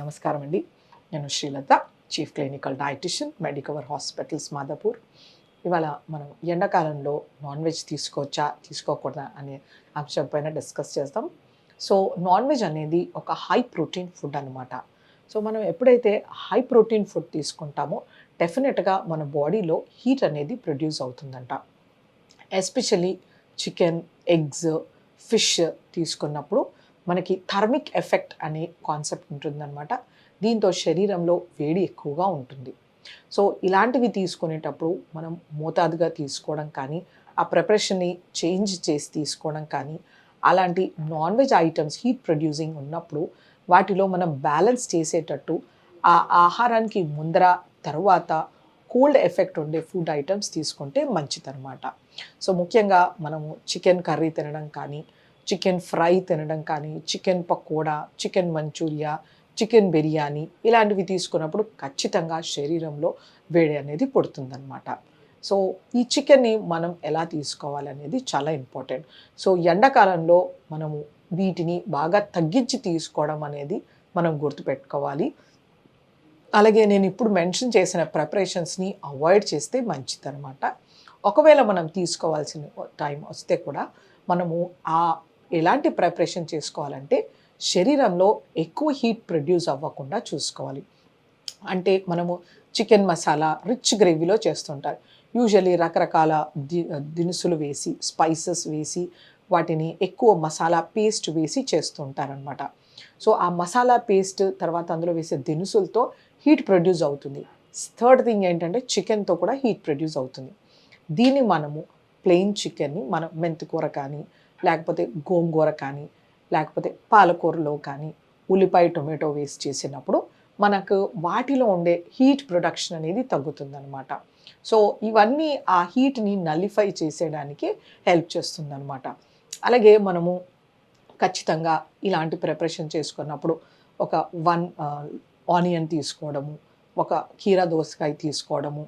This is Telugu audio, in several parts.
నమస్కారం అండి. నేను Srilatha, chief clinical dietitian, Medicover hospitals Madhapur. ఇవాళ మనం ఎండాకాలంలో నాన్ వెజ్ తీసుకోవచ్చా, తీసుకోకూడదా అనే అంశం పైన డిస్కస్ చేద్దాం. సో నాన్ వెజ్ అనేది ఒక హై ప్రోటీన్ ఫుడ్ అనమాట. సో మనం ఎప్పుడైతే హై ప్రోటీన్ ఫుడ్ తీసుకుంటామో డెఫినెట్గా మన బాడీలో హీట్ అనేది ప్రొడ్యూస్ అవుతుందంట. ఎస్పెషల్లీ చికెన్, ఎగ్స్, ఫిష్ తీసుకున్నప్పుడు మనకి థర్మిక్ ఎఫెక్ట్ అనే కాన్సెప్ట్ ఉంటుందన్నమాట. దీంతో శరీరంలో వేడి ఎక్కువగా ఉంటుంది. సో ఇలాంటివి తీసుకునేటప్పుడు మనం మోతాదుగా తీసుకోవడం కానీ, ఆ ప్రిపరేషన్ని చేంజ్ చేసి తీసుకోవడం కానీ, అలాంటి non veg items heat producing ఉన్నప్పుడు వాటిలో మనం బ్యాలెన్స్ చేసేటట్టు ఆ ఆహారానికి ముందర, తరువాత కోల్డ్ ఎఫెక్ట్ ఉండే ఫుడ్ ఐటమ్స్ తీసుకుంటే మంచిదన్నమాట. సో ముఖ్యంగా మనము చికెన్ కర్రీ తినడం కానీ, చికెన్ ఫ్రై తినడం కానీ, chicken pakoda, chicken manchurian, chicken biryani ఇలాంటివి తీసుకున్నప్పుడు ఖచ్చితంగా శరీరంలో వేడి అనేది పుడుతుందన్నమాట. సో ఈ చికెన్ని మనం ఎలా తీసుకోవాలనేది చాలా ఇంపార్టెంట్. సో ఎండాకాలంలో మనము వీటిని బాగా తగ్గించి తీసుకోవడం అనేది మనం గుర్తుపెట్టుకోవాలి. అలాగే నేను ఇప్పుడు మెన్షన్ చేసిన ప్రిపరేషన్స్ని అవాయిడ్ చేస్తే మంచిదన్నమాట. ఒకవేళ మనం తీసుకోవాల్సిన టైం వస్తే కూడా మనము ఎలాంటి ప్రిపరేషన్ చేసుకోవాలంటే శరీరంలో ఎక్కువ హీట్ ప్రొడ్యూస్ అవ్వకుండా చూసుకోవాలి. అంటే మనము చికెన్ మసాలా రిచ్ గ్రేవీలో చేస్తుంటారు. యూజువల్లీ రకరకాల దినుసులు వేసి, స్పైసెస్ వేసి, వాటిని ఎక్కువ మసాలా పేస్ట్ వేసి చేస్తుంటారనమాట. సో ఆ మసాలా పేస్ట్ తర్వాత అందులో వేసే దినుసులతో హీట్ ప్రొడ్యూస్ అవుతుంది. థర్డ్ థింగ్ ఏంటంటే చికెన్తో కూడా హీట్ ప్రొడ్యూస్ అవుతుంది. దీన్ని మనము ప్లెయిన్ చికెన్ని మనం మెంతికూర కానీ, లేకపోతే గోంగూర కానీ, లేకపోతే పాలకూరలో కానీ ఉల్లిపాయ టొమాటో వేస్ట్ చేసినప్పుడు మనకు వాటిలో ఉండే హీట్ ప్రొడక్షన్ అనేది తగ్గుతుందన్నమాట. సో ఇవన్నీ ఆ హీట్ని నల్లిఫై చేసేయడానికి హెల్ప్ చేస్తుందన్నమాట. అలాగే మనము ఖచ్చితంగా ఇలాంటి ప్రిపరేషన్ చేసుకున్నప్పుడు ఒక 1 ఆనియన్ తీసుకోవడము, ఒక కీరా దోసకాయ తీసుకోవడము,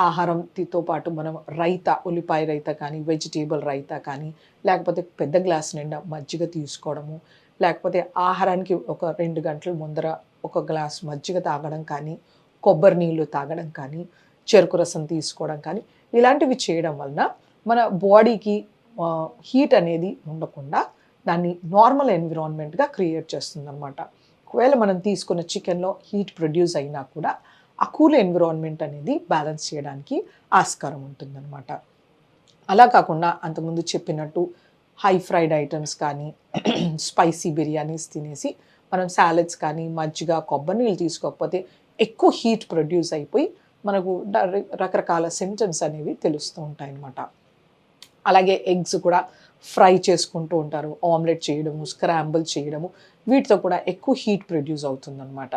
ఆహారంతో పాటు మనం రైతా, ఉల్లిపాయ రైతా కానీ, వెజిటేబుల్ రైతా కానీ, లేకపోతే పెద్ద గ్లాస్ నిండా మజ్జిగ తీసుకోవడము, లేకపోతే ఆహారానికి ఒక 2 గంటల ముందర ఒక గ్లాస్ మజ్జిగ తాగడం కానీ, కొబ్బరి నీళ్ళు తాగడం కానీ, చెరుకు రసం తీసుకోవడం కానీ, ఇలాంటివి చేయడం వలన మన బాడీకి హీట్ అనేది ఉండకుండా దాన్ని నార్మల్ ఎన్విరాన్మెంట్గా క్రియేట్ చేస్తుందన్నమాట. ఒకవేళ మనం తీసుకున్న చికెన్లో హీట్ ప్రొడ్యూస్ అయినా కూడా ఆ కూల్ ఎన్విరాన్మెంట్ అనేది బ్యాలెన్స్ చేయడానికి ఆస్కారం ఉంటుందన్నమాట. అలా కాకుండా అంతకుముందు చెప్పినట్టు హై ఫ్రైడ్ ఐటమ్స్ కానీ, స్పైసీ బిర్యానీస్ తినేసి మనం సాలెడ్స్ కానీ, మజ్జిగ, కొబ్బరి నీళ్ళు తీసుకోకపోతే ఎక్కువ హీట్ ప్రొడ్యూస్ అయిపోయి మనకు రకరకాల సిమ్టమ్స్ అనేవి తెలుస్తూ ఉంటాయన్నమాట. అలాగే ఎగ్స్ కూడా ఫ్రై చేసుకుంటూ ఉంటారు. ఆమ్లెట్ చేయడము, స్క్రాంబుల్ చేయడము, వీటితో కూడా ఎక్కువ హీట్ ప్రొడ్యూస్ అవుతుందన్నమాట.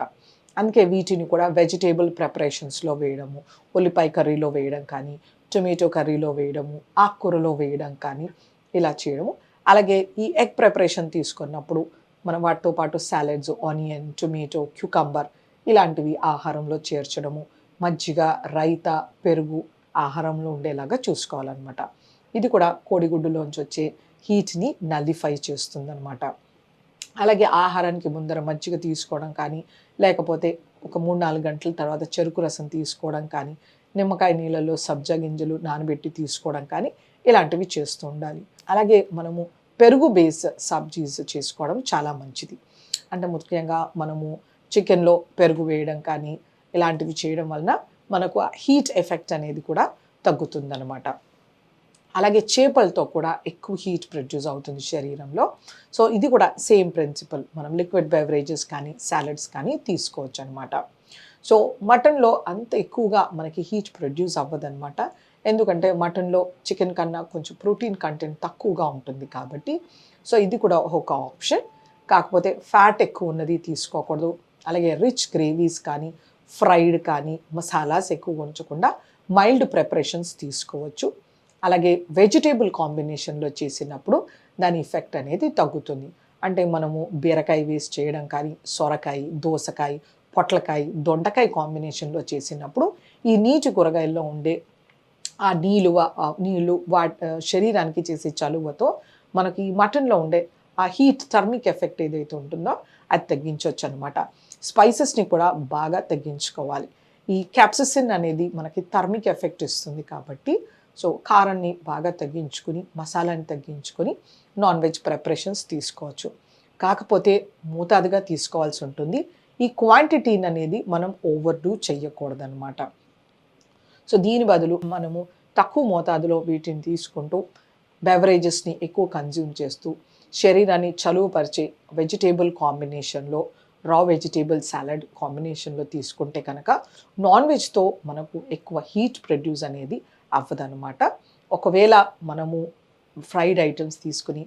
అందుకే వీటిని కూడా వెజిటేబుల్ ప్రిపరేషన్స్లో వేయడము, ఉల్లిపాయ కర్రీలో వేయడం కానీ, టొమాటో కర్రీలో వేయడము, ఆకుకూరలో వేయడం కానీ ఇలా చేయడము. అలాగే ఈ ఎగ్ ప్రిపరేషన్ తీసుకున్నప్పుడు మనం వాటితో పాటు సాలెడ్స్, ఆనియన్, టొమాటో, క్యూకంబర్ ఇలాంటివి ఆహారంలో చేర్చడము, మజ్జిగ, రైతా, పెరుగు ఆహారంలో ఉండేలాగా చూసుకోవాలన్నమాట. ఇది కూడా కోడిగుడ్డులోంచి వచ్చే హీట్ని నల్లిఫై చేస్తుందన్నమాట. అలాగే ఆహారానికి ముందర మజ్జిగ తీసుకోవడం కానీ, లేకపోతే ఒక 3-4 గంటల తర్వాత చెరుకు రసం తీసుకోవడం కానీ, నిమ్మకాయ నీళ్ళలో సబ్జా గింజలు నానబెట్టి తీసుకోవడం కానీ ఇలాంటివి చేస్తూ ఉండాలి. అలాగే మనము పెరుగు బేస్ సబ్జీస్ చేసుకోవడం చాలా మంచిది. అంటే ముఖ్యంగా మనము చికెన్లో పెరుగు వేయడం కానీ ఇలాంటివి చేయడం వలన మనకు హీట్ ఎఫెక్ట్ అనేది కూడా తగ్గుతుందన్నమాట. అలాగే చేపలతో కూడా ఎక్కువ హీట్ ప్రొడ్యూస్ అవుతుంది శరీరంలో. సో ఇది కూడా సేమ్ ప్రిన్సిపల్. మనం లిక్విడ్ బెవరేజెస్ కానీ, సాలెడ్స్ కానీ తీసుకోవచ్చు అనమాట. సో మటన్లో అంత ఎక్కువగా మనకి హీట్ ప్రొడ్యూస్ అవ్వదన్నమాట. ఎందుకంటే మటన్లో చికెన్ కన్నా కొంచెం ప్రోటీన్ కంటెంట్ తక్కువగా ఉంటుంది కాబట్టి. సో ఇది కూడా ఒక ఆప్షన్. కాకపోతే ఫ్యాట్ ఎక్కువ ఉన్నది తీసుకోకూడదు. అలాగే రిచ్ గ్రేవీస్ కానీ, ఫ్రైడ్ కానీ, మసాలాస్ ఎక్కువ ఉంచకుండా మైల్డ్ ప్రిపరేషన్స్ తీసుకోవచ్చు. అలాగే వెజిటేబుల్ కాంబినేషన్లో చేసినప్పుడు దాని ఎఫెక్ట్ అనేది తగ్గుతుంది. అంటే మనము బీరకాయ వేసి చేయడం కానీ, సొరకాయ, దోసకాయ, పొట్లకాయ, దొండకాయ కాంబినేషన్లో చేసినప్పుడు ఈ నీటి కూరగాయల్లో ఉండే ఆ నీళ్ళు శరీరానికి చేసే చలువతో మనకి ఈ మటన్లో ఉండే ఆ హీట్ థర్మిక్ ఎఫెక్ట్ ఏదైతే ఉంటుందో అది తగ్గించవచ్చు అనమాట. స్పైసెస్ని కూడా బాగా తగ్గించుకోవాలి. ఈ క్యాప్సిసిన్ అనేది మనకి థర్మిక్ ఎఫెక్ట్ ఇస్తుంది కాబట్టి సో కారాన్ని బాగా తగ్గించుకుని, మసాలాని తగ్గించుకొని నాన్ వెజ్ ప్రిపరేషన్స్ తీసుకోవచ్చు. కాకపోతే మోతాదుగా తీసుకోవాల్సి ఉంటుంది. ఈ క్వాంటిటీని అనేది మనం ఓవర్‌డూ చెయ్యకూడదనమాట. సో దీని బదులు మనము తక్కువ మోతాదులో వీటిని తీసుకుంటూ బెవరేజెస్ని ఎక్కువ కన్జ్యూమ్ చేస్తూ శరీరాన్ని చలువపరిచే వెజిటేబుల్ కాంబినేషన్లో రా వెజిటేబుల్ సాలడ్ కాంబినేషన్లో తీసుకుంటే కనుక నాన్ వెజ్తో మనకు ఎక్కువ హీట్ ప్రొడ్యూస్ అనేది అవ్వదనమాట. ఒకవేళ మనము ఫ్రైడ్ ఐటమ్స్ తీసుకుని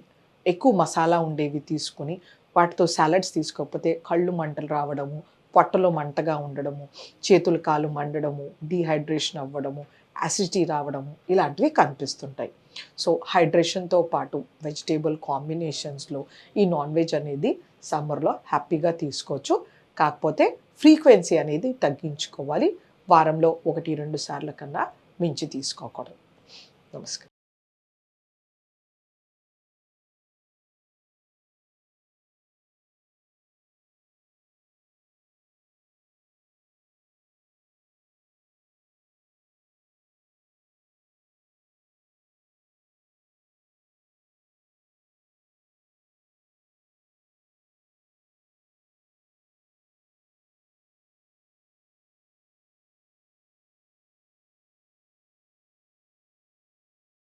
ఎక్కువ మసాలా ఉండేవి తీసుకుని వాటితో సాలడ్స్ తీసుకోకపోతే కళ్ళు మంటలు రావడము, పొట్టలో మంటగా ఉండడము, చేతులు కాళ్ళు మండడము, డీహైడ్రేషన్ అవ్వడము, యాసిడిటీ రావడము ఇలాంటివి కనిపిస్తుంటాయి. సో హైడ్రేషన్తో పాటు వెజిటేబుల్ కాంబినేషన్స్లో ఈ నాన్ వెజ్ అనేది సమ్మర్లో హ్యాపీగా తీసుకోవచ్చు. కాకపోతే ఫ్రీక్వెన్సీ అనేది తగ్గించుకోవాలి. వారంలో 1-2 సార్ల కన్నా మించి తీసుకోకూడదు. నమస్కారం.